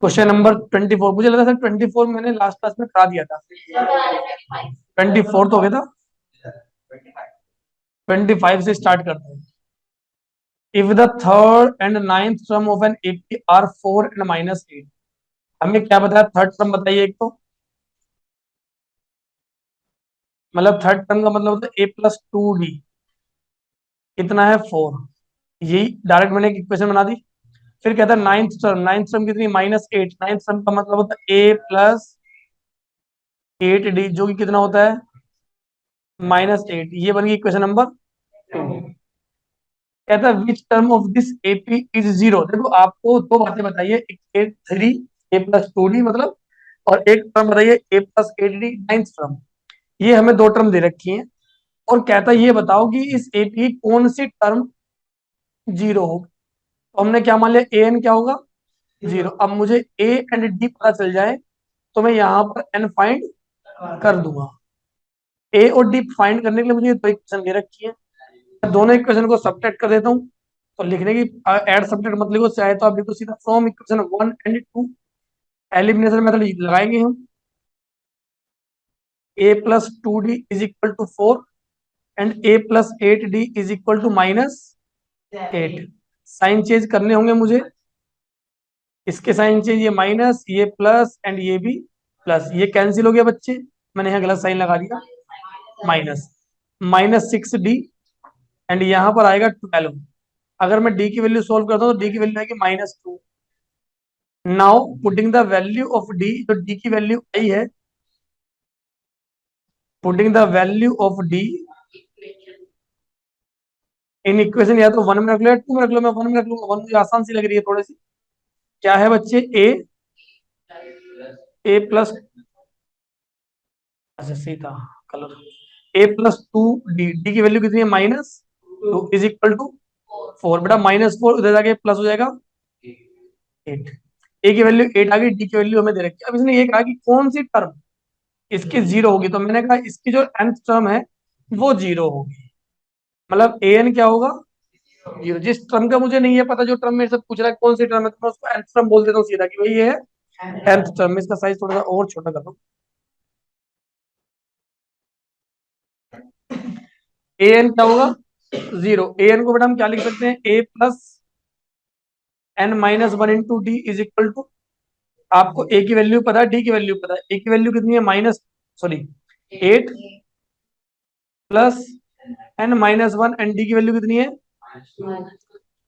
Question number 24, मुझे लगा था 24 मैंने लास्ट क्लास में करा दिया था। 24 तो हो गया था। 25 से स्टार्ट करते हैं। If the third and ninth term of an AP are 4 and -8, हमें क्या बताया? थर्ड टर्म बताइए एक तो। मतलब थर्ड टर्म का मतलब होता है a+2d, कितना है 4। यही डायरेक्ट मैंने एक इक्वेशन बना दी। फिर कहता है नाइन्थ टर्म कितनी? -8। नाइन्थ टर्म का मतलब होता है a+8d, जो कि कितना होता है -8। ये बन गई इक्वेशन नंबर 2। कहता है which term of this AP is zero. देखो आपको दो बातें बताइए, एक a3 a+2d मतलब, और एक टर्म बताइए a+8d नाइन्थ टर्म। ये हमें दो टर्म दे रखी हैं, और कहता है ये बताओ कि इस एपी की कौन सी टर्म जीरो होगी। तो हमने क्या मान लिया? ए एन क्या होगा? जीरो। अब मुझे ए एंड डी पता चल जाए तो मैं यहाँ पर एन फाइंड कर दूंगा। ए और डी फाइंड करने के लिए मुझे दो इक्वेशन दे रखी है, मैं दोनों इक्वेशन को सब्ट्रैक्ट कर देता हूँ। तो लिखने की ऐड सब्ट्रैक्ट मत लिखो, चाहे तो आप लिखो सीधा from equation 1 and 2। Elimination method लगाएंगे हम। a+2d is equal to 4 and a+8d is equal to -8। Sign change करने होंगे मुझे। इसके साइन चेंज, ये माइनस, ये प्लस, एंड ये भी प्लस। ये कैंसिल हो गया बच्चे, मैंने यहाँ गलत साइन लगा दिया। माइनस -6d, एंड यहाँ पर आएगा 12। अगर मैं डी की वैल्यू सोल्व करता हूँ तो डी की वैल्यू आएगी -2। Now putting the value of D, जो डी की वैल्यू आई है, putting the value of D in equation, या तो 1 में रख लो या 2 में रख लो। मैं 1 में रख लूंगा, 1 मुझे आसान सी लग रही है थोड़ी सी। क्या है बच्चे? ए प्लस, अच्छा सीधा कलर, a+2d, डी की वैल्यू कितनी है? -2 इज इक्वल टू 4। बेटा -4 उधर जाके प्लस हो जाएगा 8। ए की वैल्यू 8 आ गई, डी की वैल्यू हमें दे रखी है। अब इसने ये कहा कि कौन सी टर्म इसकी जीरो होगी, तो मैंने कहा इसकी जो nth टर्म है वो जीरो होगी। मतलब ए एन क्या होगा? जीरो। जिस टर्म का मुझे नहीं है पता, जो टर्म मेरे से पूछ रहा है कौन सी टर्म है, तो मैं उसको nth टर्म बोल देता हूँ सीधा कि भाई ये है nth टर्म। इसका साइज थोड़ा सा और छोटा कर दो। ए एन क्या होगा? जीरो। ए एन को बेटा हम क्या लिख सकते हैं? a+n-1 × d is equal to, आपको ए की वैल्यू पता है, डी की वैल्यू पता है। ए की वैल्यू कितनी है? सॉरी 8 + n-1, एंड डी की वैल्यू कितनी है?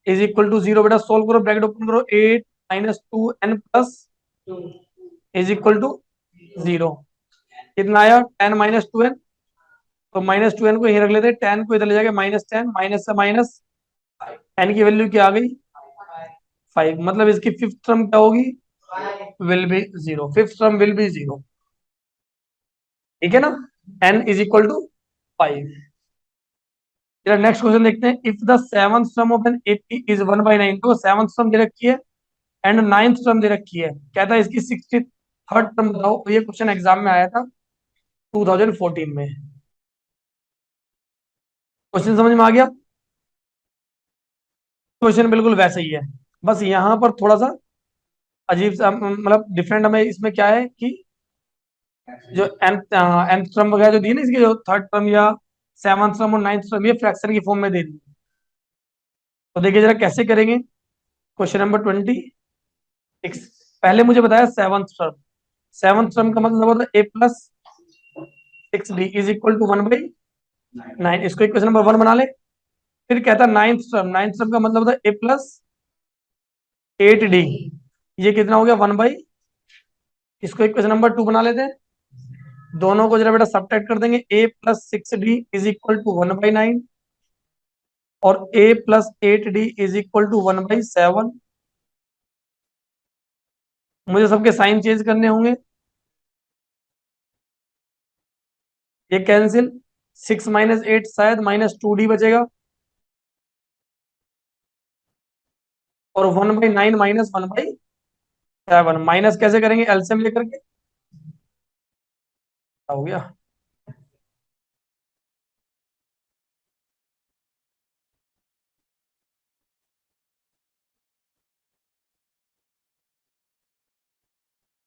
Is equal to 0। बेटा सोल्व करो, ब्रैकेट ओपन करो, 8 - 2n plus is equal to 0। कितना आया? 10 - 2n। तो -2n को यही रख लेते हैं, 10 को इधर ले जाके -10, माइनस से माइनस, n की वैल्यू क्या आ गई? 5। मतलब इसकी फिफ्थ टर्म क्या होगी? Will be zero. Fifth term will be zero. ठीक है ना? n is equal to 5। चलो नेक्स्ट क्वेश्चन देखते हैं। If the seventh sum of an AP is 1/9, तो सेवंथ सम दे रखी है एंड नाइन्थ टर्म दे रखी है। कहता है इसकी 63rd टर्म बताओ। तो ये क्वेश्चन एग्जाम में आया था 2014 में। क्वेश्चन समझ में आ गया? क्वेश्चन बिल्कुल वैसे ही है, बस यहाँ पर थोड़ा सा अजीब सा, मतलब डिफरेंट हमें इसमें क्या है कि जो nth टर्म वगैरह जो दी है ना, इसकी जो थर्ड टर्म या सेवंथ टर्म और नाइन्थ टर्म, ये फ्रैक्शन की फॉर्म में दे दी। तो देखिए जरा कैसे करेंगे। Question number 26। पहले मुझे बताया सेवंथ टर्म। सेवंथ टर्म का मतलब होता है a+6d इज इक्वल टू 1/9। इसको इक्वेशन नंबर 1 बना ले। फिर कहता है नाइन्थ टर्म। नाइन्थ टर्म का मतलब होता है a+8d, ये कितना हो गया? 1/, इसको इक्वेशन नंबर 2 बना लेते हैं। दोनों को जरा बेटा सब्ट्रैक्ट कर देंगे। a+6d इज इक्वल टू 1/9 और a+8d इज इक्वल टू 1/7। मुझे सबके साइन चेंज करने होंगे। ये कैंसिल, 6 - 8 शायद -2d बचेगा, और 1/9 -1/7। माइनस कैसे करेंगे? एलसीएम लेकर के। हो गया।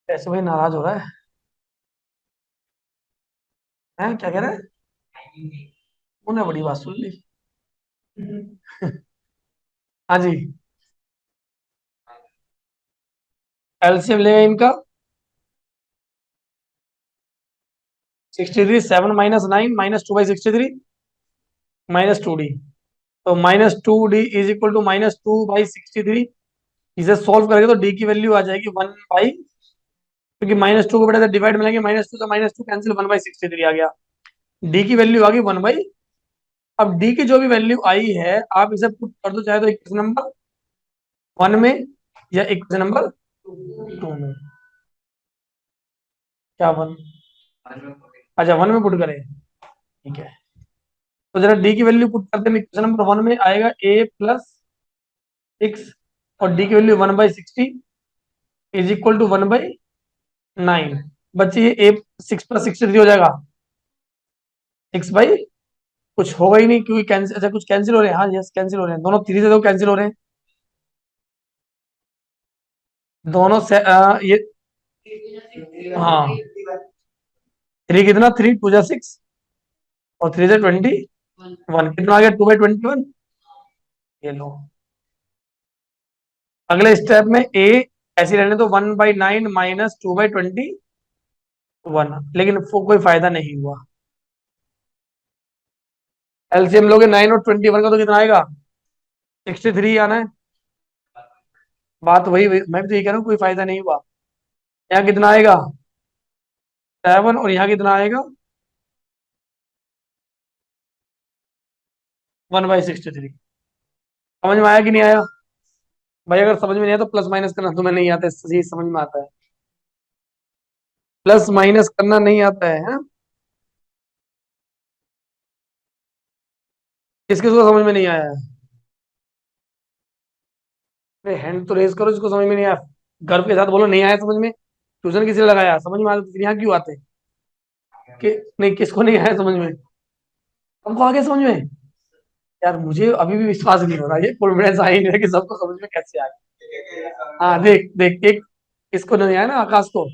ऐसे भाई नाराज हो रहा है? हैं, क्या कह रहा है? उन्हें बड़ी बात सुन ली। हाँ जी। एलसीएम लेगा इनका 63, 7 - 9 -2/63 -2d। तो -2d इज इक्वल टू -2/63। इसे सॉल्व करेंगे तो डी की वैल्यू आ जाएगी 1 बाई, क्योंकि -2 को बेटा से डिवाइड मिलेंगे, -2 से -2 कैंसिल, 1/63 आ गया। डी की वैल्यू आ गई 1 बाई। अब डी की जो भी वैल्यू आई है आप इसे पुट कर दो, चाहे तो इक्वेशन नंबर 1 में या इक्वेशन नंबर 2 में। क्या 1? अच्छा 1 में पुट करें, ठीक है। तो जरा डी की वैल्यू पुट करते हैं, इक्वेशन नंबर 1 में आएगा a+6, और डी की वैल्यू 1/60 इज इक्वल टू 1/9। बच्चे ये ए 6+63 हो जाएगा 6 बाई, कुछ होगा ही नहीं क्योंकि कैंसिल, अच्छा कुछ कैंसिल हो रहे हैं, हाँ यस कैंसिल हो रहे हैं, दोनों 3 से तो कैंसिल हो रहे हैं दोनों से, ये, हाँ 3 कितना, 3 × 2 = 6 और 3 से 21, कितना आ गया 2/21। ये लो, अगले स्टेप में ए ऐसे रहने तो 1/9 -2/21, लेकिन कोई फायदा नहीं हुआ। एलसीएम लोगे 9 और 21 का तो कितना आएगा, 63 आना है। बात वही मैं भी तो ये कह रहा हूँ, कोई फायदा नहीं हुआ। यहाँ कितना आएगा 7, और यहाँ कितना आएगा 1/63। समझ में आया कि नहीं आया? भाई अगर समझ में नहीं आया तो प्लस माइनस करना तुम्हें नहीं आता है, सही समझ में आता है? प्लस माइनस करना नहीं आता है, हाँ? किस किस को समझ में नहीं आया है? अरे हैंड तो रेज करो जिसको समझ में नहीं आया, गर्व के साथ बोलो नहीं आया समझ में। ट्यूशन किसी ने लगाया, समझ में आया तो फिर यहाँ क्यों आते? कि नहीं, किसको नहीं आया समझ में? हमको आ गया समझ में। यार मुझे अभी भी विश्वास नहीं हो रहा, ये कॉन्फिडेंस आ ही नहीं रहा कि सबको समझ में कैसे आ गया। हाँ देख देख, एक किसको नहीं आया ना, आकाश को।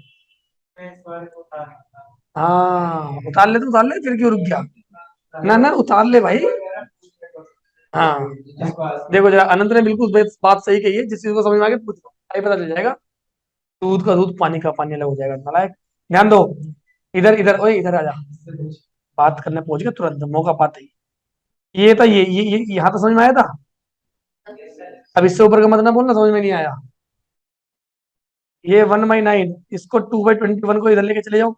हाँ उतार ले, फिर क्यों रुक गया? ना ना उतार ले भाई। हाँ देखो जरा, अनंत ने बिल्कुल बात सही कही है, जिस चीज को समझ में आ गया पूछ लो, भाई पता चल जाएगा। दूध का दूध, पानी का पानी अलग हो जाएगा, नालायक। ध्यान दो, इधर इधर, ओए इधर आ जा। बात करने पहुंच गया तुरंत, मौका पाते ही। ये था, ये यहाँ तो समझ में आया था। अब इससे ऊपर का मत ना बोलना समझ में नहीं आया। ये 1/9, इसको 2/21 को इधर लेके चले जाओ।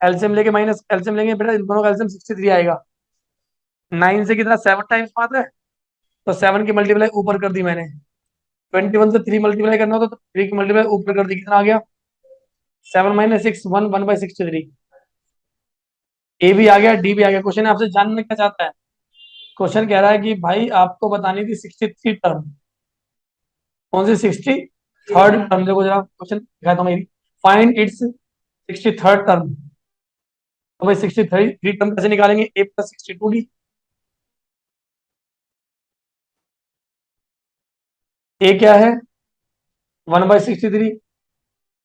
एलसीएम लेके, माइनस एलसीएम लेंगे बेटा, इन दोनों का एलसीएम 63 आएगा। 9 से कितना 7 टाइम्स पाता है, तो 7 की मल्टीप्लाई ऊपर कर दी मैंने। 21 से 3 मल्टीप्लाई करना होता तो 3 की मल्टीप्लाई ऊपर कर दी, कितना आ गया 7 - 6 1 1/63। ए भी आ गया, डी भी आ गया। क्वेश्चन आपसे जानना क्या चाहता है? क्वेश्चन कह रहा है कि भाई आपको बतानी थी 63 टर्म। कौन सी 63rd टर्म? देखो जरा क्वेश्चन दिखाता हूँ मेरी। Find its 63rd term. तो भाई 63 टर्म कैसे निकालेंगे, a+62d। ए क्या है 1/63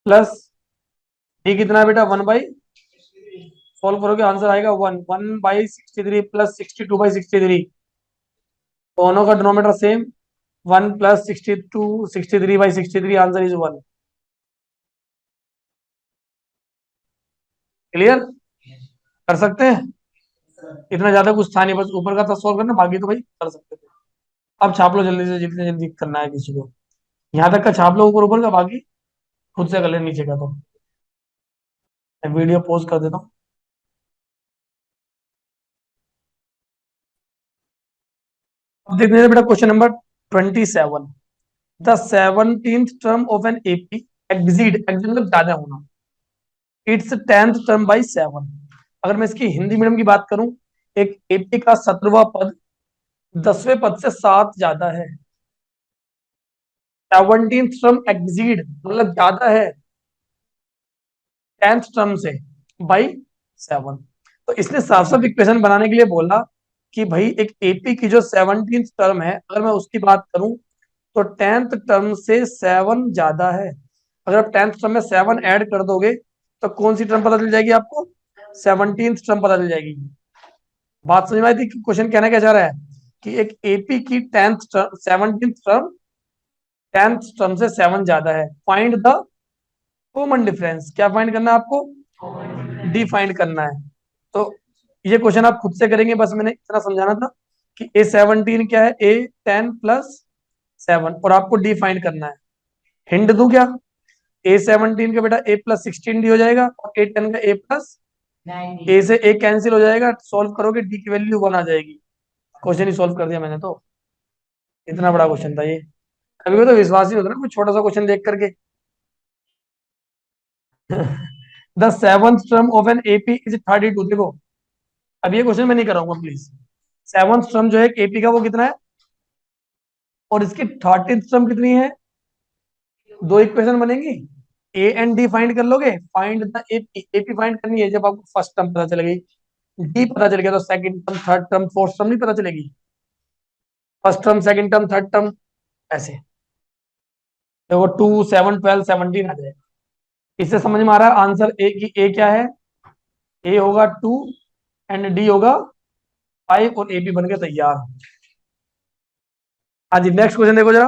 प्लस डी कितना है बेटा 1/, सॉल्व करोगे आंसर आएगा 1 प्लस 62/63। दोनों का denominator same, 1 + 62 63/63, answer is 1। Clear? कर सकते हैं? इतना ज्यादा कुछ था नहीं, बस ऊपर का था सॉल्व करना, बाकी तो भाई कर सकते थे। अब छाप लो जल्दी से, जितने जल्दी करना है किसी को। यहाँ तक का छाप लो ऊपर ऊपर का, बाकी खुद से कर ले नीचे का। तो मैं वीडियो पॉज कर देता हूँ। अब देखते हैं बेटा question number 27। The 17th term of an AP exceed, मतलब ज्यादा होना, इट्स 10th टर्म बाई 7। अगर मैं इसकी हिंदी मीडियम की बात करूं, एक एपी का 17वां पद 10वें पद से 7 ज्यादा है। 17th टर्म एक्सीड मतलब ज्यादा है 10th टर्म से बाई 7। तो इसने साफ साफ इक्वेशन बनाने के लिए बोला कि भाई एक एपी की जो 17th टर्म है, अगर मैं उसकी बात करूं तो 10th टर्म से 7 ज्यादा है। अगर आप 10th टर्म में 7 ऐड कर दोगे तो कौन सी टर्म पता चल जाएगी आपको? 17th टर्म पता चल जाएगी। बात समझ में आई थी? क्वेश्चन कहना क्या चाह रहा है कि एक एपी की 10th term 17th term 10th term से 7 ज्यादा है, फाइंड द कॉमन डिफरेंस। क्या फाइंड करना है आपको? डी फाइंड करना है। तो ये क्वेश्चन आप खुद से करेंगे, बस मैंने इतना समझाना था कि A17 क्या है, A10+7, और आपको डी फाइंड करना है। हिंट दूं क्या? A17 का बेटा A+16 डी हो जाएगा, और A10 का A से A कैंसिल हो जाएगा, सॉल्व करोगे डी की वैल्यू 1 आ जाएगी। क्वेश्चन ही सॉल्व कर दिया मैंने तो। इतना बड़ा क्वेश्चन था ये। कभी तो विश्वास ही होता ना कोई छोटा सा क्वेश्चन देख करके। The seventh term of an AP is 32। देखो अब ये क्वेश्चन मैं नहीं कराऊंगा प्लीज। सेवंथ टर्म जो है एपी का वो कितना है, और इसकी 30th टर्म कितनी है? दो इक्वेशन बनेंगी। ए एंड डी फाइंड कर लोगे, find the AP. AP find करनी है जब आपको फर्स्ट टर्म पता चलेगी, डी पता चल गया तो second term, third term, fourth term नहीं पता चलेगी। First term, second term, third term, ऐसे। देखो 2 7 12 17 आ जाएगा। इससे समझ में आ रहा है आंसर ए की? ए क्या है? ए होगा 2 एंड डी होगा 5, और ए बी बन के तैयार। हाँ जी, नेक्स्ट क्वेश्चन देखो जरा।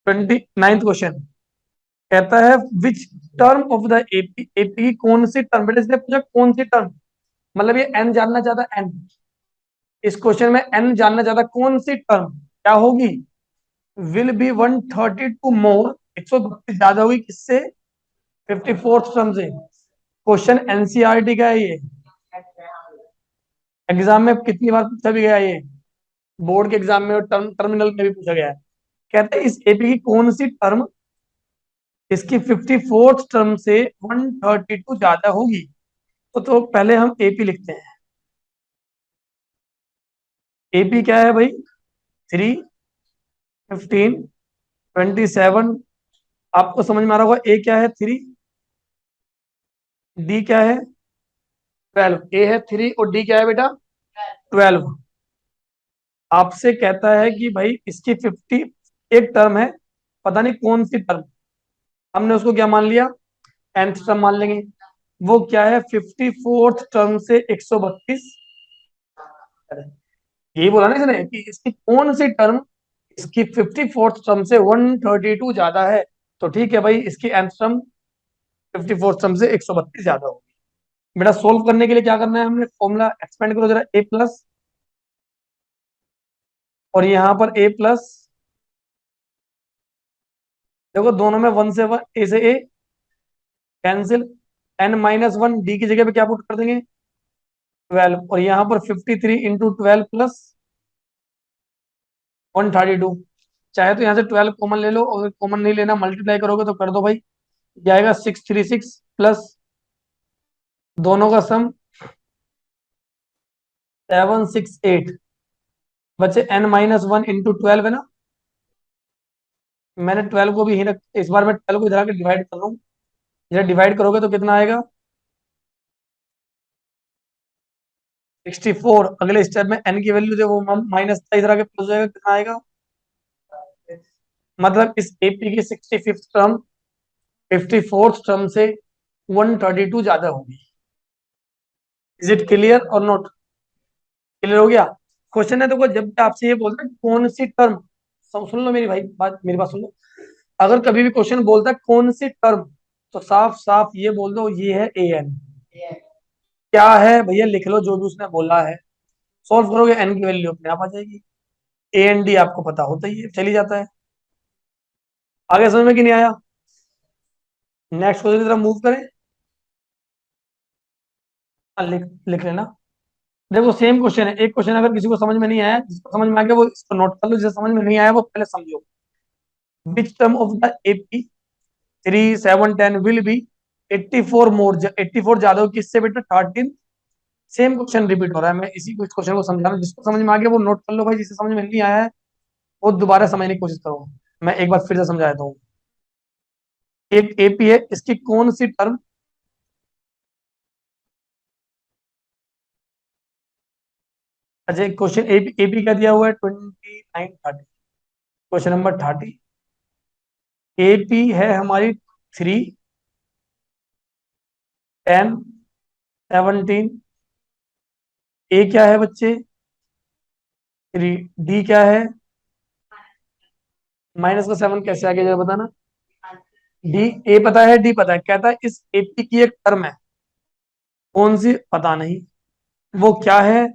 29th क्वेश्चन कहता है which term of the AP. AP की कौन सी टर्म, बेटा इसने पूछा कौन सी टर्म, मतलब ये एन जानना चाहता है। एन, इस क्वेश्चन में एन जानना चाहता है कौन सी टर्म क्या होगी। विल बी 132 मोर, 132 ज्यादा होगी किससे? 54th टर्म से। क्वेश्चन एनसीईआरटी का है ये। एग्जाम में कितनी बार पूछा भी गया ये, बोर्ड के एग्जाम में और टर्मिनल में भी पूछा गया है। कहते हैं इस एपी की कौन सी टर्म इसकी 54th टर्म से 132 ज्यादा होगी। तो पहले हम एपी लिखते हैं। एपी क्या है भाई? 3 15 27। आपको समझ में आ रहा होगा ए क्या है? 3। डी क्या है? 12। ए है 3 और डी क्या है बेटा? 12। आपसे कहता है कि भाई इसकी 50 एक टर्म है, पता नहीं कौन सी टर्म। हमने उसको क्या मान लिया? nth टर्म मान लेंगे। वो क्या है? 54th टर्म से 132। यही बोला ना इसने कि इसकी कौन सी टर्म इसकी 54th टर्म से 132 ज्यादा है। तो ठीक है भाई, इसकी nth टर्म 54th टर्म से 132 ज्यादा होगी। बेटा सोल्व करने के लिए क्या करना है, हमने फॉर्मूला एक्सपेंड करो जरा। ए प्लस, और यहाँ पर ए प्लस। देखो दोनों में 1 से 1, ए से ए कैंसिल। n-1 डी की जगह पे क्या पुट कर देंगे? 12, और यहाँ पर 53 × 12 + 132। चाहे तो यहाँ से 12 कॉमन ले लो, अगर कॉमन नहीं लेना मल्टीप्लाई करोगे तो कर दो भाई। जाएगा 636 प्लस दोनों का सम 768, बचे n-1 × 12 है ना। मैंने 12 को भी ही रख, इस बार मैं 12 को इधर आके डिवाइड कर रहा हूँ। इधर डिवाइड करोगे तो कितना आएगा? 64। अगले स्टेप में n की वैल्यू देखो, माइनस था, इधर आके प्लस हो जाएगा, कितना आएगा? मतलब इस एपी की 65th टर्म 54th टर्म से 132 ज्यादा होगी। इज इट क्लियर और नॉट क्लियर? हो गया। क्वेश्चन है देखो, जब भी आपसे ये बोलता है कौन सी टर्म, सुन लो मेरी भाई बात, मेरी बात सुन लो। अगर कभी भी क्वेश्चन बोलता है कौन सी टर्म, तो साफ साफ ये बोल दो ये है ए एन। क्या है भैया, लिख लो जो भी उसने बोला है। सॉल्व करोगे एन की वैल्यू अपने आप आ जाएगी। ए एन डी आपको पता होता ही है, चली जाता है। आगे समझ में कि नहीं आया? नेक्स्ट क्वेश्चन की तरफ मूव करें। हाँ, लिख लिख लेना। देखो सेम क्वेश्चन है, एक क्वेश्चन अगर किसी को समझ में नहीं आया, जिसको समझ में आ गया वो इसको नोट कर लो, जिसे समझ में नहीं आया वो पहले समझो। Which term of the AP 3 7 10 will be 84 मोर, 84 ज्यादा हो किससे बेटा? 13। सेम क्वेश्चन रिपीट हो रहा है, मैं इसी क्वेश्चन को समझा रहा हूँ। जिसको समझ में आ गया वो नोट कर लो भाई, जिसे समझ में नहीं आया है वो दोबारा समझने की कोशिश करो। मैं एक बार फिर से समझा देता हूँ। एक एपी है, इसकी कौन सी टर्म, अच्छा क्वेश्चन एपी एपी का दिया हुआ है 29 30। Question number 30। AP है हमारी 3, 10, 17। ए क्या है बच्चे? 3। डी क्या है? माइनस का 7 कैसे आ गया जरा बताना। डी, ए पता है, डी पता है, कहता है इस AP की एक टर्म है, कौन सी पता नहीं, वो क्या है?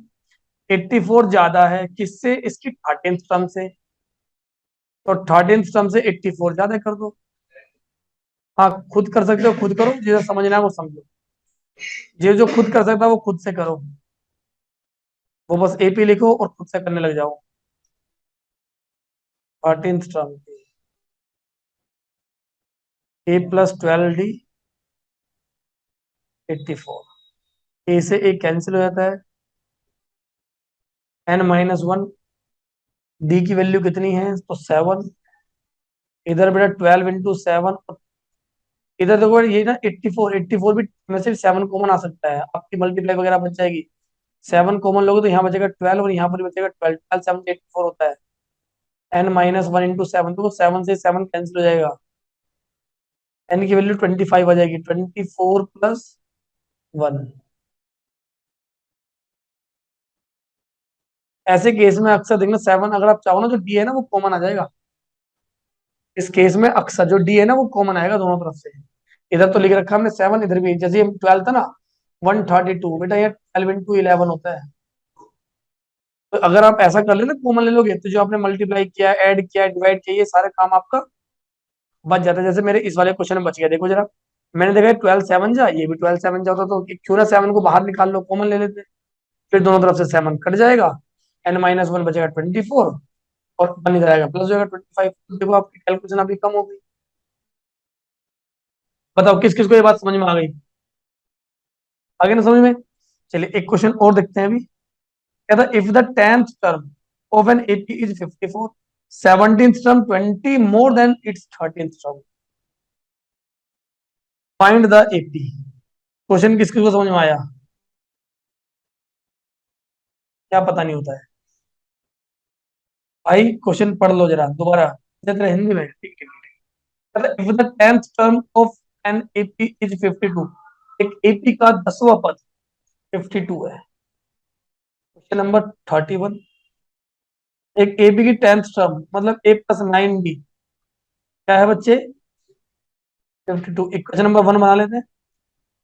84 ज्यादा है किससे? इसकी 13th टर्म से। तो 13th टर्म से 84 ज्यादा कर दो। हाँ, खुद कर सकते हो, खुद करो, जिसे समझना है वो समझो। जो जो खुद कर सकता है वो खुद से करो। वो बस AP लिखो और खुद से करने लग जाओ। 13th term A+12D 84। ए से ए कैंसिल हो जाता है, n-1। डी की वैल्यू कितनी है? तो 7। इधर बेटा 12 × 7। इधर देखो ये ना 84, 84 भी में से 7 कॉमन आ सकता है, आपकी मल्टीप्लाई वगैरह बच जाएगी। 7 कॉमन लोगे तो यहाँ बचेगा 12 और यहाँ पर भी बचेगा 12। 12 7 से 84 होता है। n-1 × 7, तो 7 से 7 कैंसिल हो जाएगा। n की वैल्यू 25 आ जाएगी। 24 + 1। ऐसे केस में अक्सर देखना 7, अगर आप चाहो ना जो डी है ना वो कॉमन आ जाएगा। इस केस में अक्सर जो डी है ना वो कॉमन आएगा दोनों तरफ से। इधर तो लिख रखा हमने 7, इधर भी जैसे 12 था ना 132, बेटा ये 12 × 11 होता है। तो अगर आप ऐसा कर लेना कॉमन ले लोगे तो जो आपने मल्टीप्लाई किया, ऐड किया, डिवाइड किया, ये सारा काम आपका बच जाता है। जैसे मेरे इस वाले क्वेश्चन में बच गया, देखो जरा। मैंने देखा 12 7 जा, ये भी 12 7 जाता, तो क्यों ना 7 को बाहर निकाल लो, कॉमन ले लेते। फिर दोनों तरफ से 7 कट जाएगा, n-1 बचेगा 24 और बन जाएगा प्लस हो जाएगा 25। देखो आपकी कैलकुलेशन अभी कम हो गई। बताओ किस किस को ये बात समझ में आ गई? आगे ना समझ में। चलिए एक क्वेश्चन और देखते हैं अभी। कहता if the 10th term of an AP is 54, 17th term 20 more than its 13th term, find the AP। Question किस किस को समझ में आया? क्या पता नहीं होता है भाई, क्वेश्चन पढ़ लो जरा दोबारा, जरा हिंदी में। ठीक है, if the 10th term of an AP is 52, एक AP का 10वां पद 52 है। क्वेश्चन नंबर 31, एक AP की 10th टर्म मतलब A+9B क्या है बच्चे? 52। इक्वेशन नंबर 1 बना लेते हैं।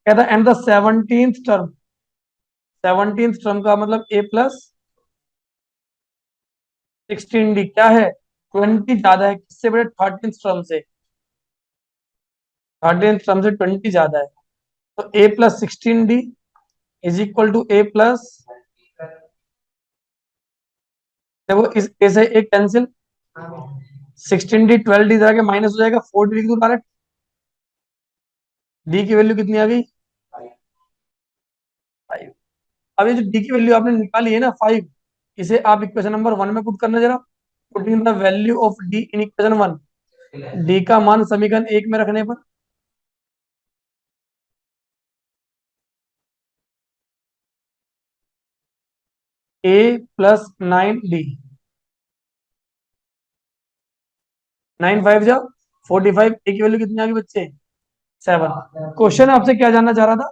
कहता है and the 17th term, 17th term का मतलब A+16D क्या है? 20 ज्यादा है किससे बेटे? 13th टर्म से। 13th टर्म से 20 ज्यादा है, तो A+16D is equal to A+, देखो इस ए से एक कैंसिल, 16D 12D जाके माइनस हो जाएगा, 4D लिख दो डायरेक्ट। डी की वैल्यू कितनी आ गई? 5। अब ये जो डी की वैल्यू आपने निकाली है ना 5, इसे आप इक्वेशन नंबर 1 में पुट करना जरा। Putting the value of D in equation 1, D का मान समीकरण 1 में रखने पर A+9D, 9 5 जा 45। ए की वैल्यू कितनी आ गई बच्चे? 7। क्वेश्चन आपसे क्या जानना चाह रहा था?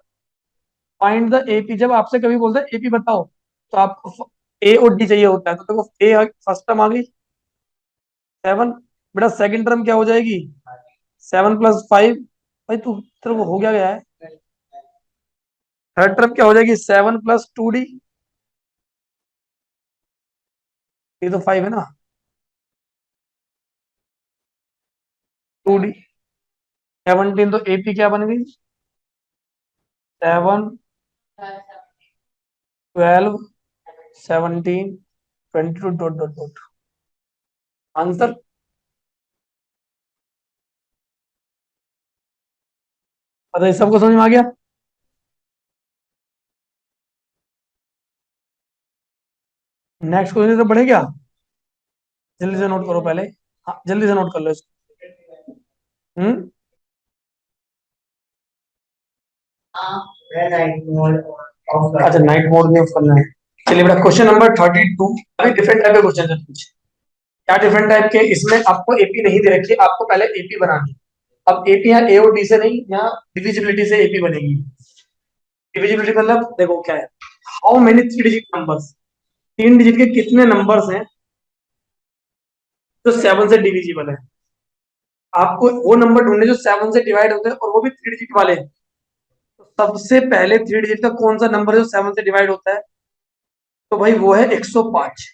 Find the AP। जब आपसे कभी बोलता है AP बताओ, तो आपको ए और डी चाहिए होता है, तो देखो ए फर्स्ट टर्म आ गई 7, बेटा सेकंड टर्म क्या हो जाएगी? 7+5। भाई तू तेरे को हो गया है। थर्ड टर्म क्या हो जाएगी? 7+2D, ये तो 5 है ना, 2D। 17, तो AP क्या बन गई? 7, 12, 17, 22 डॉट डॉट डॉट। आंसर पता है, सबको समझ में आ गया? नेक्स्ट क्वेश्चन तो बढ़े क्या? जल्दी से नोट करो पहले। हाँ जल्दी से नोट कर लो इसको। हम्म। अच्छा नाइट मोड में ऑफ करना है। चलिए बेटा क्वेश्चन नंबर 32, अभी डिफरेंट टाइप के क्वेश्चन है कुछ। क्या डिफरेंट टाइप के, इसमें आपको एपी नहीं दे रखी, आपको पहले एपी बनानी। अब एपी यहाँ ए और डी से नहीं, यहाँ डिविजिबिलिटी से एपी बनेगी। डिविजिबिलिटी मतलब देखो क्या है, how many three digit numbers, तीन डिजिट के कितने नंबर्स हैं जो सेवन से डिविजिबल है। आपको वो नंबर ढूंढने जो सेवन से डिवाइड होते हैं और वो भी थ्री डिजिट वाले। तो सबसे पहले थ्री डिजिट का कौन सा नंबर है जो सेवन से डिवाइड होता है, तो भाई वो है 105।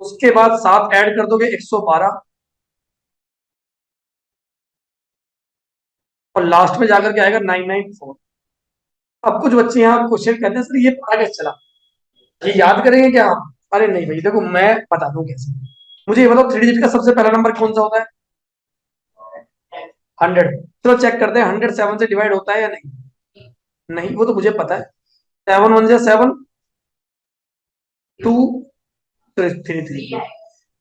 उसके बाद सात ऐड कर दोगे 112, और लास्ट में जाकर के आएगा 994। अब कुछ बच्चे यहाँ क्वेश्चन कहते हैं सर ये पता कैसे चला, ये याद करेंगे क्या हम? अरे नहीं भाई देखो मैं बता दूं कैसे। मुझे ये बताओ थ्री डिजिट का सबसे पहला नंबर कौन सा होता है? 100। चलो चेक करते हैं 100 सेवन से डिवाइड होता है या नहीं। नहीं, वो तो मुझे पता है। सेवन वन जा seven, two three three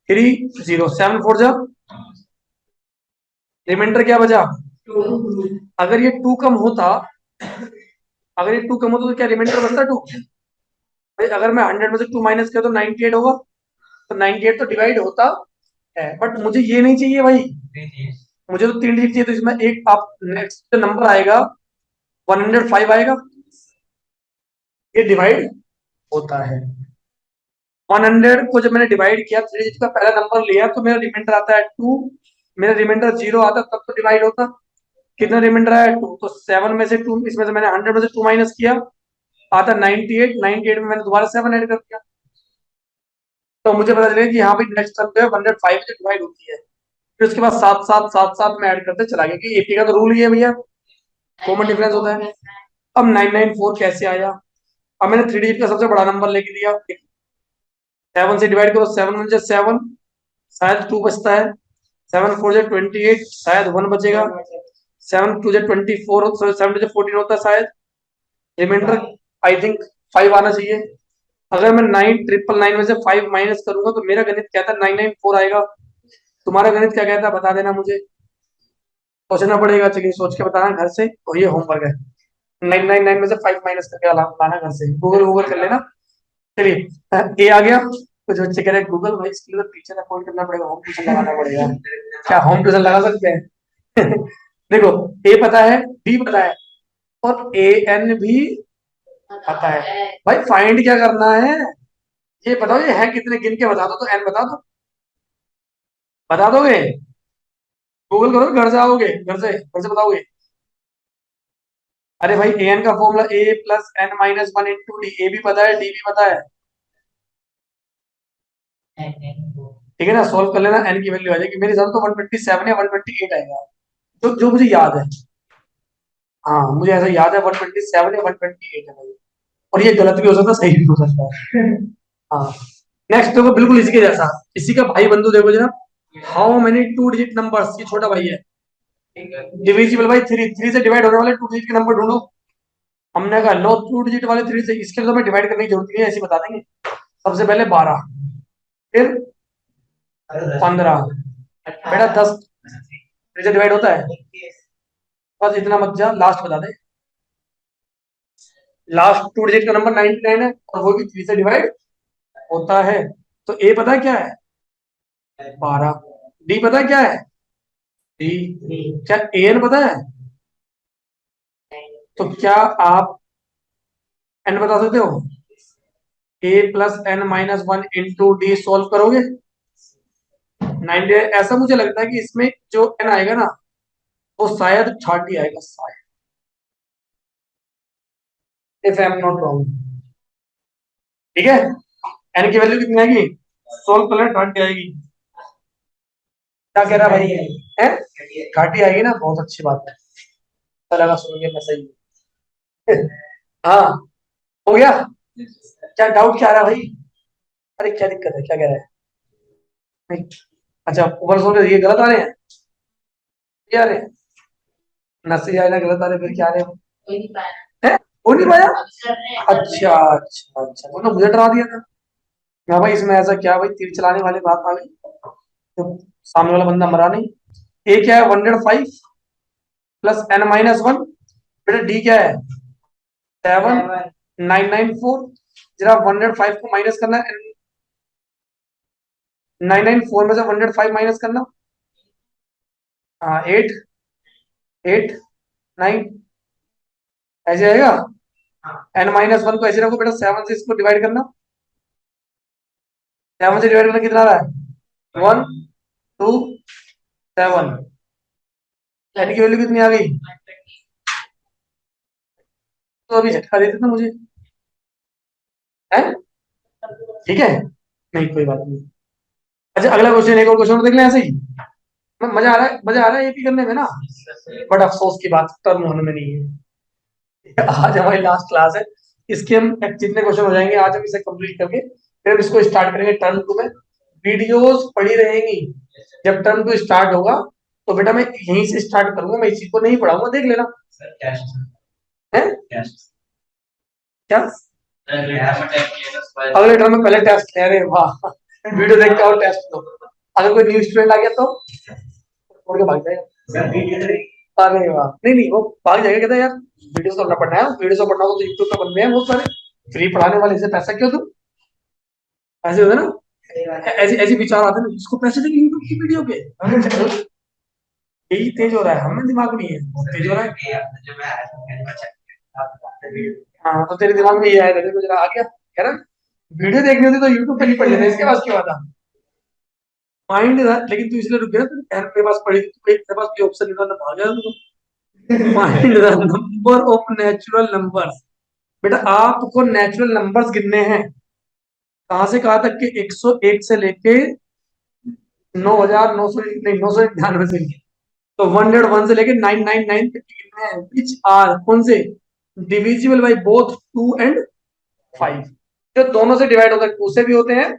three zero, seven four जा, रिमाइंडर क्या बचा? अगर ये टू कम होता, अगर ये टू कम होता तो क्या रिमाइंडर बचता टू? भाई अगर मैं 100 में से टू माइनस किया तो 98 होगा, तो 98 तो डिवाइड होता है, बट मुझे ये नहीं चाहिए भाई, मुझे तो तीन डिजिट चाहिए। तो इसमें एक आप नेक्स्ट जो नंबर आएगा 105 आएगा, ये डिवाइड होता है। 100 को जब मैंने डिवाइड किया, थ्री डिजिट का पहला नंबर लिया, तो मेरा रिमाइंडर आता है टू, मेरा रिमाइंडर जीरो आता तब तो डिवाइड होता। कितना रिमाइंडर आया? टू। तो सेवन में से टू, इसमें से मैंने 100 में से टू माइनस किया, आता 98। 98 में मैंने दोबारा सेवन ऐड कर दिया, तो मुझे पता चलेगा कि हाँ भाई नेक्स्ट टर्म जो है 105 से डिवाइड होती है। फिर उसके बाद सात सात सात सात में ऐड करते चला गया, कि एपी का तो रूल ही है भैया, कॉमन डिफरेंस होता है। अब 994 कैसे आया? अब मैंने थ्री डिजिट का सबसे बड़ा नंबर लेके दिया, सेवन से डिवाइड करो, सेवन वन जा सेवन, शायद टू बचता है, सेवन फोर जा 28, शायद वन बचेगा, सेवन टू जा 24, सेवन टू जा 14 होता है शायद, रिमाइंडर आई थिंक फाइव आना चाहिए। अगर मैं 9,999 में से फाइव माइनस करूंगा तो मेरा गणित कहता है 994 आएगा। तुम्हारा गणित क्या कहता है बता देना मुझे, सोचना पड़ेगा, चलिए सोच के बताना घर से, और ये होमवर्क है। 999 में से फाइव माइनस करके लाना घर से, गूगल गूगल कर लेना। चलिए ए आ गया। कुछ बच्चे कह रहे हैं गूगल भाई इसके लिए तो टीचर अपॉइंट करना पड़ेगा, होम ट्यूशन लगाना पड़ेगा। क्या होम ट्यूशन लगा सकते हैं? देखो ए पता है, बी पता है, और ए एन भी पता है। भाई फाइंड क्या करना है, ये बताओ ये है कितने, गिन के बता दो, तो एन बता दो, बता दोगे? गूगल करो, घर जाओगे, घर से बताओगे। अरे भाई ए एन का formula A plus N minus one into D, A भी पता है डी भी पता है, ठीक है ना? सोल्व कर लेना, एन की वैल्यू आ जाएगी, मेरे हिसाब से तो 127 या 128 आएगा, जो जो मुझे याद है। हाँ मुझे ऐसा याद है 127 या 128 है भाई, और ये गलत भी हो सकता है सही भी हो सकता है। हाँ नेक्स्ट देखो बिल्कुल इसी के जैसा, इसी का भाई बंधु देखो जरा, how many two digit numbers, ये छोटा भाई है, डिविजिबल भाई थ्री, थ्री से डिवाइड होने वाले टू डिजिट के नंबर ढूंढो। हमने कहा लो टू डिजिट वाले थ्री से, इसके लिए तो हमें डिवाइड करने की जरूरत नहीं है, ऐसे ही बता देंगे। सबसे पहले 12, फिर 15, बेटा 10 थ्री से डिवाइड होता है, बस इतना मत जा, लास्ट बता दे। लास्ट टू डिजिट का नंबर 99 है, और वो भी थ्री से डिवाइड होता है। तो ए पता है क्या है? 12। डी पता है क्या है? डी। क्या ए एन पता है? तो क्या आप एन बता सकते हो? A plus N minus one into D solve करोगे? 90, ऐसा मुझे लगता है कि इसमें जो एन आएगा ना, वो शायद 30 आएगा शायद, if I am not wrong. ठीक है, एन की वैल्यू कितनी आएगी? सोल्व कर लेना, 30 आएगी। क्या कह रहा है भाई? है 30 आएगी ना, बहुत अच्छी बात है, अच्छा लगा सुन के, मैं सही। हाँ हो गया। क्या डाउट क्या आ रहा है भाई? अरे क्या दिक्कत है, क्या कह रहा है? नहीं। अच्छा ऊपर सोल ये गलत आ रहे हैं, ये आ रहे हैं, नसी आए ना गलत आ रहे, फिर क्या आ रहे हैं? हो नहीं पाया? अच्छा अच्छा अच्छा, तो मुझे डरा दिया था। हाँ भाई इसमें ऐसा क्या भाई, तीर चलाने वाली बात आ गई, तो सामने वाला बंदा मरा नहीं। ए क्या है? 105 प्लस एन माइनस वन, बेटा डी क्या है? 7994। जरा 105 को माइनस करना है, 994 में से 105 माइनस करना। हाँ 8 8 9 ऐसे आएगा। n-1 को ऐसे रखो बेटा, 7 से इसको डिवाइड करना। 7 से डिवाइड करना कितना आ रहा है? 1 2 7। n की वैल्यू कितनी आ गई? तो अभी झटका देते ना मुझे, है ठीक है, नहीं कोई बात नहीं। अच्छा अगला क्वेश्चन, एक और क्वेश्चन देख लें ऐसे ही। मजा आ रहा है, मजा आ रहा है एपी करने में ना, बट अफसोस की बात टर्म होने में नहीं है। आज हमारी लास्ट क्लास है, इसके हम जितने क्वेश्चन हो जाएंगे आज हम इसे कंप्लीट करके फिर हम इसको स्टार्ट करेंगे टर्म 2 में। वीडियोस पड़ी रहेंगी, जब टर्म 2 स्टार्ट होगा तो बेटा मैं यहीं से स्टार्ट करूंगा, मैं इसी को नहीं पढ़ाऊंगा, देख लेना है क्या। अगले टर्म में पहले टेस्ट ले रहे, वाह वीडियो देख के और टेस्ट दो। अगर कोई न्यू स्टूडेंट आ गया तो छोड़ के भाग जाएगा। अरे वाह, नहीं नहीं वो भाग जाएगा, कहता है यार वीडियो तो पढ़ना है, वीडियो तो पढ़ना हो तो यूट्यूब पे बन रहे हैं बहुत सारे, फ्री पढ़ाने वाले से पैसा क्यों दूं, ऐसे होता है ना, ऐसे ऐसे विचार आते हैं ना, इसको पैसे देंगे यूट्यूब की वीडियो के। यही तेज हो रहा है, हमें दिमाग नहीं है, बहुत तेज हो रहा है। हाँ तो तेरे दिमाग में ये आया, तेरे को जरा आ गया, कह रहा वीडियो देखनी होती तो यूट्यूब पे नहीं पढ़ लेते, इसके पास क्यों आता माइंड था, लेकिन तू इसलिए रुक गया तेरे बहन के पास पढ़ी थी, तेरे पास कोई ऑप्शन नहीं था, भाग गया तू। Find the number of natural numbers. बेटा आपको नेचुरल नंबर्स गिनने हैं, कहां से कहां तक के? 101 से लेके 9,900 नहीं 999 से, तो 101 से लेके 999 तक गिनने हैं, विच आर कौन से? डिविजिबल बाई बोथ 2 एंड 5, जो दोनों से डिवाइड होता है, 2 से भी होते हैं।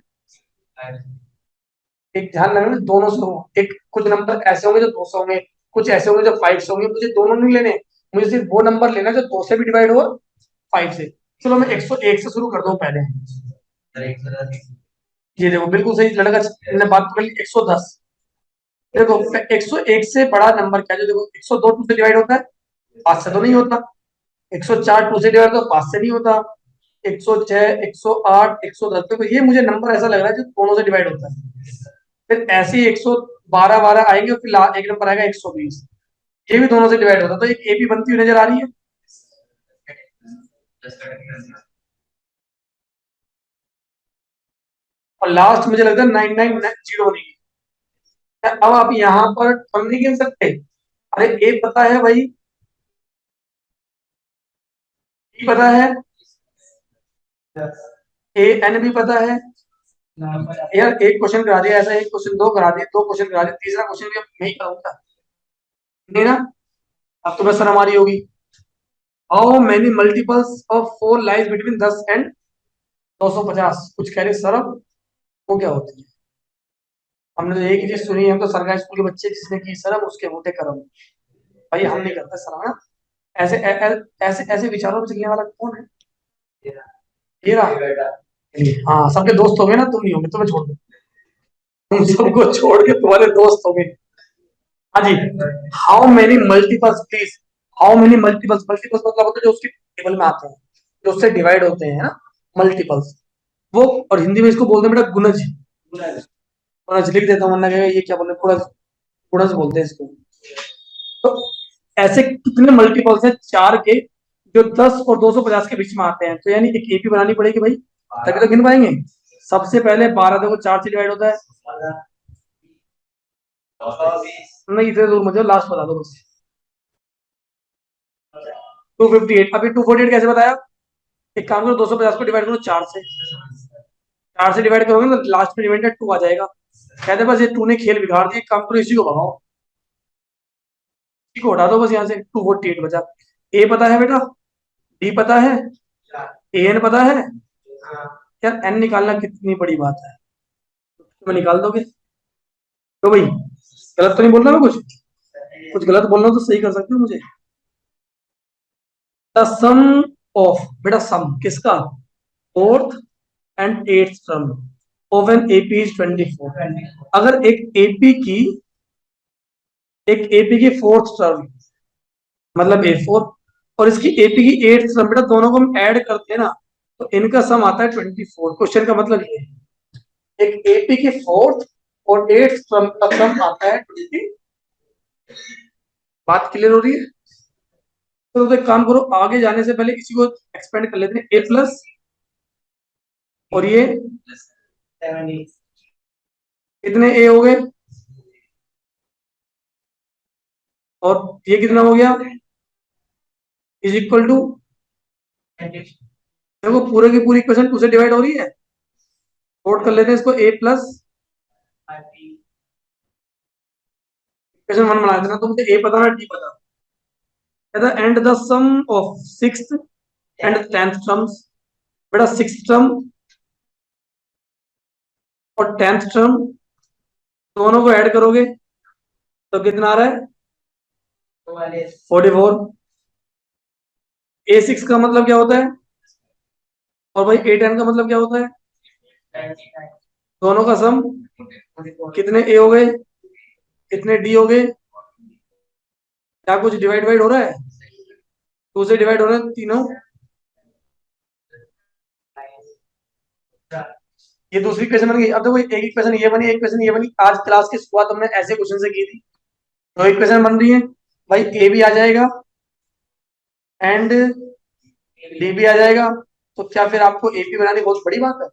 एक ध्यान रखना दोनों से हो, एक कुछ नंबर ऐसे होंगे जो 200 होंगे, कुछ ऐसे होंगे जो 5 से होंगे, मुझे दोनों नहीं लेने, मुझे सिर्फ वो नंबर लेना जो 2 से भी डिवाइड हो 5 से। चलो मैं 101 से शुरू करता हूँ पहले, ये देखो बिल्कुल सही लड़का ने बात पकड़ ली, 110। देखो 101 से बड़ा नंबर क्या है? जो देखो 102 2 से डिवाइड होता है, 5 से तो नहीं होता। 104 2 से डिवाइड होता है, 5 से नहीं होता। 106 108 110, देखो ये मुझे नंबर ऐसा लग रहा है जो दोनों से डिवाइड होता है। फिर ऐसे ही 112 आएंगे, फिर एक नंबर आएगा 120, ये भी दोनों से डिवाइड होता है, तो एक एपी बनती हुई नजर आ रही है। और लास्ट मुझे लगता है 990 होने की। अब आप यहाँ पर कम नहीं गिन सकते, अरे ए पता है भाई, बी पता है, ए एन भी पता है। यार एक क्वेश्चन करा दिया ऐसा, एक क्वेश्चन दो करा दिए, दो क्वेश्चन करा दिए, तीसरा क्वेश्चन भी अब नहीं कराऊंगा, नहीं ना, अब तुम्हें शर्म आ रही होगी। How many multiples of 4 lies between 10 and 250, कुछ कह रहे सरब, वो क्या होती है? हमने तो एक ही चीज सुनी है, हम तो सरकारी स्कूल के बच्चे, जिसने की शर्म उसके होते करम। भाई हम नहीं करते शर्म ना, ऐसे ऐसे ऐसे विचारों में चलने वाला कौन है? ये रहा। हाँ सबके दोस्त हो गए ना, तुम नहीं होगे, तुम्हें छोड़ दो, तुम सबको छोड़ के तुम्हारे दोस्त हो गए। हाँ जी, how many multiples please, how many multiples, multiples मतलब होता है जो उसके टेबल में आते हैं, जो उससे डिवाइड होते हैं ना, मल्टीपल्स वो। और हिंदी में इसको बोलते हैं बेटा गुणज, गुणज लिख देता हूँ वरना कहेगा ये क्या बोले, गुणज, गुणज बोलते हैं इसको। तो ऐसे कितने मल्टीपल्स हैं 4 के, जो 10 और 250 के बीच में आते हैं, तो यानी एक एपी बनानी पड़ेगी भाई, तभी तो गिन पाएंगे। सबसे पहले 12 देखो 4 से डिवाइड होता है, नहीं इतने दूर मत जाओ, लास्ट बता दो बस। 258, अभी 248 कैसे बताया? एक काम करो 250 को डिवाइड करो 4 से, 4 से डिवाइड करोगे ना लास्ट में रिमाइंडर 2 आ जाएगा। कहते बस ये 2 ने खेल बिगाड़ दिया, काम करो इसी को भगाओ, इसी को हटा दो बस यहाँ से, 248 बचा। ए पता है बेटा, डी पता है, ए एन पता है। यार एन निकालना कितनी बड़ी बात है, तुम्हें निकाल दोगे तो भाई, गलत तो नहीं बोल रहा मैं कुछ, कुछ गलत बोल रहा हूँ तो सही कर सकते हो मुझे। द सम ऑफ, बेटा सम किसका? Fourth and eighth term of an AP is 24। अगर एक एपी की फोर्थ टर्म मतलब A4, और इसकी एपी की एट्थ टर्म, बेटा दोनों को हम ऐड करते हैं ना, तो इनका सम आता है 24। क्वेश्चन का मतलब ये है, एक एपी के फोर्थ और एट्थ टर्म का सम आता है 20। बात क्लियर हो रही है? तो एक काम करो, आगे जाने से पहले इसी को एक्सपेंड कर लेते हैं, ए प्लस और ये कितने ए हो गए, और ये कितना हो गया, इज इक्वल टू, देखो पूरे की पूरी इक्वेशन 2 से डिवाइड हो रही है, नोट कर लेते हैं इसको, ए प्लस इक्वेशन 1 बना देना, तो मुझे ए पता ना डी पता, and the sum of sixth and 10th terms, बेटा सिक्स टर्म और 10th टर्म दोनों को ऐड करोगे तो कितना आ रहा है, 44। ए सिक्स का मतलब क्या होता है, और भाई ए 10 का मतलब क्या होता है, दोनों का सम, कितने ए हो गए, कितने डी हो गए, क्या कुछ डिवाइड वाइड हो रहा है, 2 से डिवाइड हो रहा है तीनों, ये दूसरी क्वेश्चन बन गई। अब देखो एक इक्वेशन ये बनी, एक इक्वेशन ये बनी, आज क्लास की शुरुआत हमने ऐसे क्वेश्चन से की थी, तो इक्वेशन बन रही है भाई, ए भी आ जाएगा एंड डी भी आ जाएगा, तो क्या फिर आपको एपी बनानी बहुत बड़ी बात है,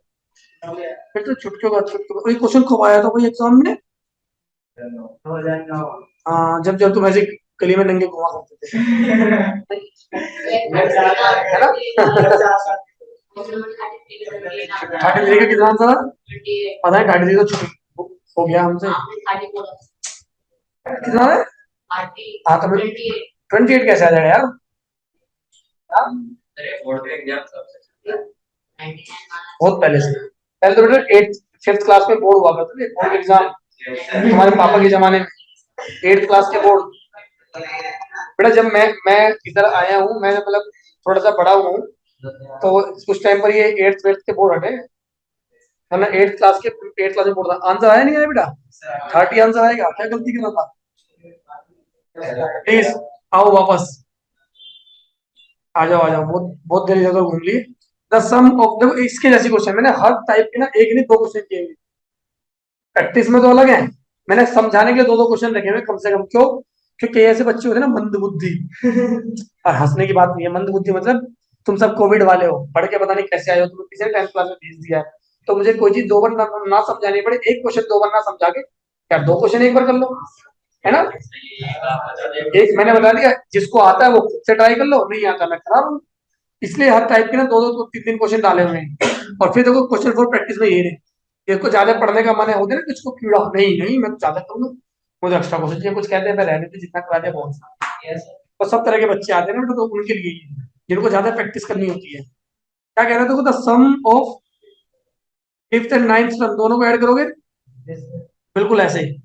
फिर तो छुटकियों का छुटकियों का क्वेश्चन खूब आया था कोई एग्जाम में। हाँ, जब जब तुम ऐसे गली में नंगे घुमा करते थे है ना 33 का कितना आंसर है? पता है 33 तो छुट्टी हो गया हमसे, कितना है? हाँ तो 28 कैसे आ जाएगा यार? बहुत पहले से, पहले तो बेटा 8th 5th क्लास में बोर्ड हुआ करते थे, बोर्ड एग्जाम तुम्हारे पापा के जमाने में, 8th क्लास के बोर्ड। बेटा जब मैं इधर आया हूँ, मैं मतलब थोड़ा सा बड़ा हूँ, तो उस टाइम पर ये 8th 5th के बोर्ड हटे, वरना 8th क्लास में बोर्ड था। आंसर आया नहीं आया बेटा? 30 आंसर आएगा, क्या गलती कर रहा था? प्लीज आओ वापस, आ जाओ, बहुत बहुत देर इधर घूम ली। द सम ऑफ, देखो इसके जैसी क्वेश्चन मैंने हर टाइप के ना एक नहीं दो क्वेश्चन किए, प्रैक्टिस में तो अलग है, मैंने समझाने के लिए दो दो क्वेश्चन रखे हुए कम से कम, क्यों? क्योंकि ऐसे बच्चे होते हैं ना मंद बुद्धि और हंसने की बात नहीं है, मंद बुद्धि मतलब तुम सब कोविड वाले हो, पढ़ के पता नहीं कैसे आए हो, तुम्हें किसी ने 10th क्लास में भेज दिया है, तो मुझे कोई चीज दो बार ना समझानी पड़े, एक क्वेश्चन दो बार ना समझा के क्या दो क्वेश्चन एक बार कर लो, है ना? एक मैंने बता दिया, जिसको आता है वो खुद से ट्राई कर लो, नहीं आता मैं करा रहा हूँ, इसलिए हर टाइप के ना दो दो तीन तीन क्वेश्चन डाले हुए हैं। और फिर देखो क्वेश्चन फॉर प्रैक्टिस में ये रहे, इसको ज्यादा पढ़ने का मन है, होते ना किसको कीड़ा, नहीं नहीं मैं ज्यादा करूंगा, मुझे एक्स्ट्रा क्वेश्चन चाहिए, कुछ कहते हैं मैं रहने दे, जितना करा दे बहुत सा। तो सब तरह के बच्चे आते हैं ना, तो उनके लिए ही है, जिनको ज्यादा प्रैक्टिस करनी होती है। क्या कह रहे थे, the sum of 5th and 9th term दोनों को ऐड करोगे, बिल्कुल ऐसे ही,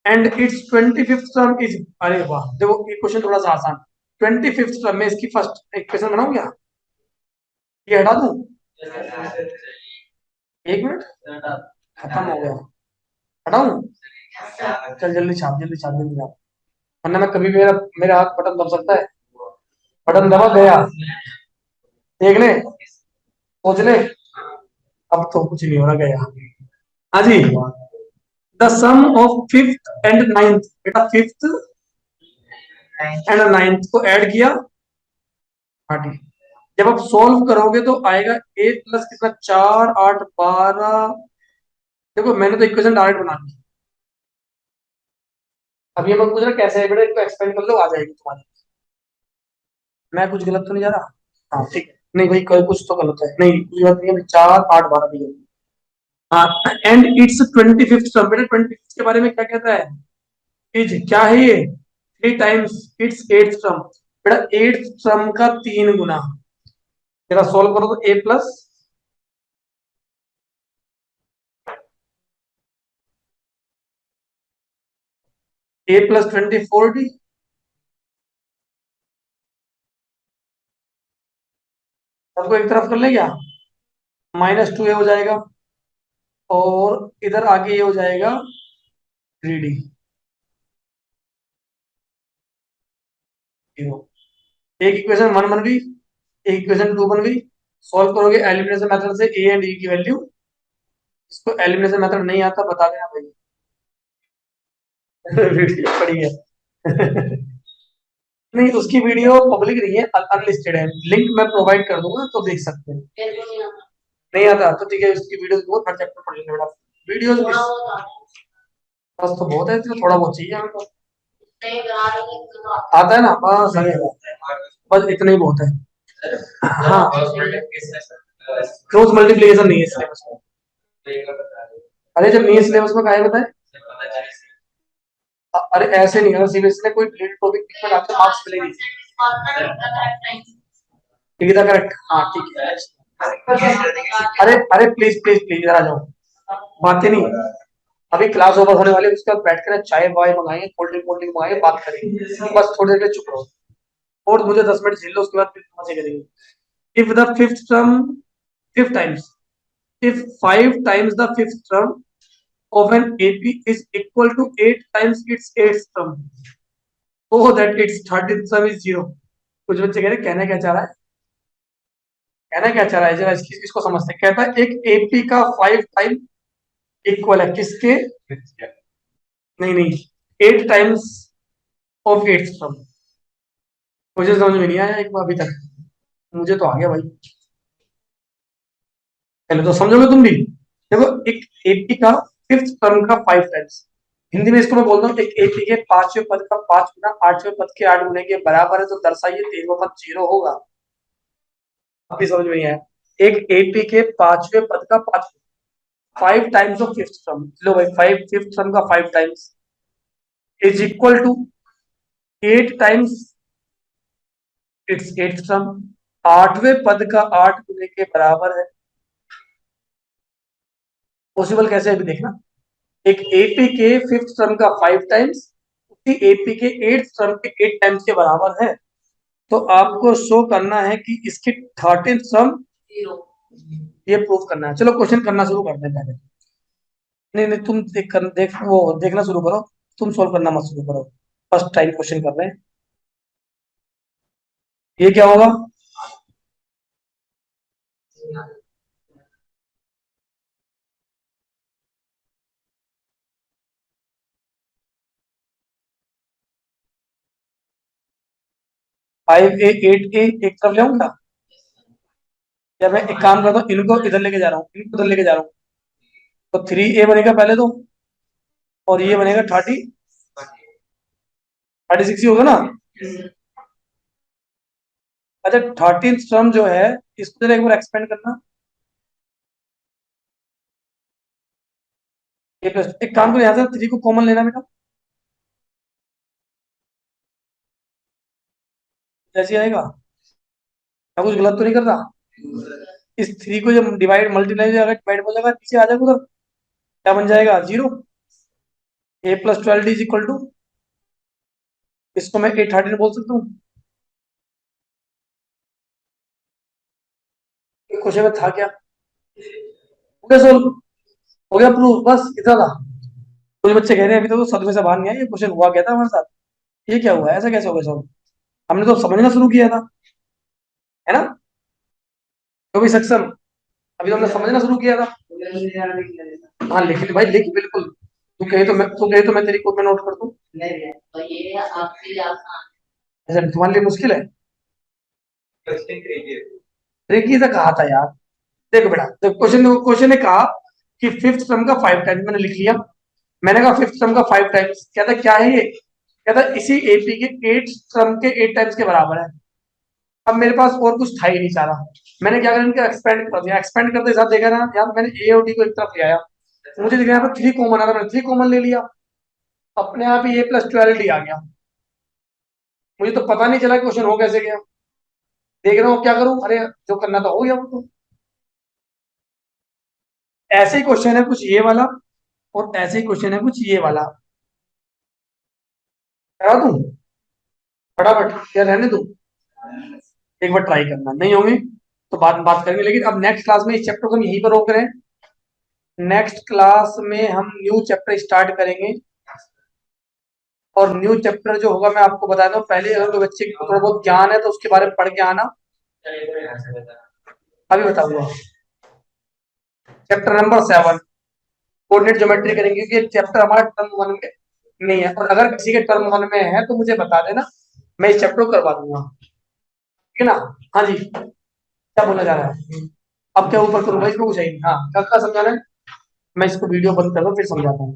and it's 25th term is, अरे वाह, देखो ये क्वेश्चन थोड़ा सा आसान, 25th टर्म में इसकी फर्स्ट इक्वेशन बनाऊं क्या, ये हटा दूं, एक मिनट, खत्म हो गया, हटाऊं, चल जल्दी छाप जल्दी छाप जल्दी छाप, वरना मैं कभी मेरा मेरा हाथ बटन दब सकता है, बटन दबा गया, देख ले, सोच ले, अब तो कुछ नहीं हो रहा, गया। हाँ जी, the sum of 5th and 9th, बेटा 5th एंड 9th को ऐड किया, हाँ ठीक, जब आप सॉल्व करोगे तो आएगा ए प्लस कितना, 4 8 12, देखो मैंने तो इक्वेशन डायरेक्ट बना दी, अब ये मत पूछना कैसे है बेटा, इसको एक्सपेंड कर लो आ जाएगी तुम्हारी, मैं कुछ गलत तो नहीं जा रहा? हाँ ठीक है, नहीं भाई कोई कुछ तो गलत है, नहीं कुछ गलत नहीं है, 4 8 12 भी है। हाँ, एंड इट्स 25th टर्म, बेटा 25th के बारे में क्या कहता है, इज क्या है ये, 3 टाइम्स इट्स 8th टर्म, बेटा 8th टर्म का 3 गुना, जरा सॉल्व करो तो ए प्लस 24 डी, सबको एक तरफ कर ले क्या, -2 ए हो जाएगा, और इधर आगे ये हो जाएगा 3D, एक इक्वेशन 1 बन गई, एक इक्वेशन 2 बन गई, सॉल्व करोगे एलिमिनेशन मेथड से ए एंड ई की वैल्यू इसको एलिमिनेशन मेथड नहीं आता बता देना भाई। वीडियो पड़ी है। नहीं, उसकी वीडियो पब्लिक नहीं है, अनलिस्टेड है, लिंक मैं प्रोवाइड कर दूंगा तो देख सकते हैं। नहीं आता तो ठीक है, उसकी वीडियो बहुत हर चैप्टर पढ़ लेंगे बेटा। वीडियो बस तो बहुत है, तो थोड़ा बहुत चाहिए हमको। आता है ना, बस सही है, बस इतना ही बहुत है। हाँ, क्रॉस मल्टीप्लिकेशन नहीं है सिलेबस में। अरे जब नहीं है सिलेबस में काहे बताए। अरे ऐसे नहीं, अगर सीबीएसई ने कोई रिलेटेड टॉपिक में आपको मार्क्स मिलेगी। ठीक है, करेक्ट, हाँ ठीक है। अरे अरे प्लीज प्लीज प्लीज आ जाओ, बातें नहीं, अभी क्लास ओवर होने वाली है, उसके बाद बैठ कर चाय वाय मंगाएंगे, कोल्ड ड्रिंक मंगाएंगे, बात करेंगे, बस थोड़ी देर के लिए चुप रहो और मुझे 10 मिनट झेल लो, उसके बाद फिर मजे करेंगे। If the fifth term, fifth times, if 5 times the fifth term of an AP is equal to 8 times its eighth term, so that its 13th term is 0। कुछ बच्चे कह रहे कहना क्या चाह रहा है, कहना क्या चाह रहा है, जरा इसको समझते हैं। कहता है एक एपी का 5 टाइम इक्वल है किसके, नहीं नहीं, 8 टाइम्स ऑफ एट्थ टर्म। मुझे समझ में नहीं आया एक बार अभी तक, मुझे तो आ गया भाई, पहले तो समझोगे तुम भी। देखो, एक एपी का फिफ्थ टर्म का 5 टाइम्स, हिंदी में इसको मैं बोलता हूँ एक एपी के 5वें पद का 5 गुना 8वें पद के 8 गुने के बराबर है, तो दर्शाइए 13वां पद 0 होगा। अभी समझ में नहीं आया। एक एपी के 5वें पद का 5 टाइम्स ऑफ फिफ्थ टर्म, लो भाई, 5 फिफ्थ टर्म का 5 times is equal to 8 times it's eighth term, 8वें पद का 8 गुने के बराबर है। पॉसिबल कैसे है अभी देखना, एक एपी के फिफ्थ टर्म का 5 टाइम्स उसी एपी के एट्थ टर्म के 8 टाइम्स के बराबर है, तो आपको शो करना है कि इसकी 13th टर्म 0, ये प्रूफ करना है। चलो क्वेश्चन करना शुरू करते हैं पहले। नहीं नहीं, तुम देख वो देखना शुरू करो, तुम सोल्व करना मत शुरू करो, फर्स्ट टाइम क्वेश्चन कर रहे हैं। ये क्या होगा, 5A 8A एक तरफ ले आऊंगा, या मैं एक काम करता हूँ, इनको इधर लेके जा रहा हूँ, इनको इधर लेके जा रहा हूँ, तो 3A बनेगा पहले तो, और ये बनेगा 36 ही होगा ना। अच्छा, 13th टर्म जो है इसको जरा एक बार एक्सपेंड करना। ये प्लस, एक काम करो यहाँ से 3 को कॉमन लेना बेटा, जैसे आएगा, मैं कुछ गलत तो नहीं कर रहा। इस 3 को जब डिवाइड मल्टीप्लाई हो जाएगा, डिवाइड हो जाएगा, नीचे आ जाएगा उधर, क्या बन जाएगा 0। A+12 इज इक्वल टू, इसको मैं A13 बोल सकता हूँ। क्वेश्चन में था क्या, हो गया सोल्व, हो गया प्रूफ, बस इतना था। कुछ बच्चे कह रहे हैं अभी तो सदमे से बाहर नहीं आए, ये क्वेश्चन हुआ क्या था हमारे साथ, ये क्या हुआ, ऐसा कैसे हो गया सॉल्व, हमने तो समझना शुरू किया था, है ना, तो भी सक्षम, अभी तो हमने समझना शुरू किया था। हाँ लिख भाई, लिख बिल्कुल, तू कहे तो मैं तेरी कॉपी नोट कर दूं। ऐसा तुम्हारे लिए मुश्किल है, ट्रिकी से कहा था यार। देखो बेटा, देखो क्वेश्चन, क्वेश्चन ने कहा कि फिफ्थ टर्म का 5 टाइम्स, मैंने लिख लिया, मैंने कहा फिफ्थ टर्म का 5 टाइम्स, कहता क्या है ये, कहता इसी एपी के 8 टर्म के 8 टाइम्स के बराबर है। अब मेरे पास और कुछ था ही नहीं सारा, मैंने क्या करा, इनका एक्सपेंड कर दिया, एक्सपेंड करते साथ देखा ना यार, मैंने ए और डी को एक तरफ ले आया, मुझे दिख रहा है 3 कॉमन आ रहा, मैंने 3 कॉमन ले लिया, अपने आप ही A+12 डी आ गया, मुझे तो पता नहीं चला क्वेश्चन हो कैसे गया, देख रहा हूँ क्या करूं, अरे जो करना था हो गया वो तो। ऐसे ही क्वेश्चन है कुछ ये वाला, और ऐसे ही क्वेश्चन है कुछ ये वाला, करा दूं फटाफट या रहने दूं, एक बार ट्राई करना, नहीं होंगे तो बाद में बात करेंगे, लेकिन अब नेक्स्ट क्लास में इस चैप्टर को हम यहीं पर रोक रहे हैं, नेक्स्ट क्लास में हम न्यू चैप्टर स्टार्ट करेंगे, और न्यू चैप्टर जो होगा मैं आपको बता दूं, पहले अगर कोई बच्चे को थोड़ा बहुत ज्ञान है तो उसके बारे में पढ़ के आना, अभी बताऊंगा। चैप्टर नंबर 7, कोऑर्डिनेट ज्योमेट्री करेंगे, क्योंकि ये चैप्टर हमारा टर्म 1 में नहीं है, और अगर किसी के टर्म 1 में है तो मुझे बता देना, मैं इस चैप्टर को करवा दूंगा, ठीक है ना। हाँ जी, क्या बोला जा रहा है? अब क्या ऊपर करूंगा इसको, कुछ है नहीं। हाँ, क्या क्या समझाना है? मैं इसको वीडियो बंद कर दूं फिर समझाता हूँ।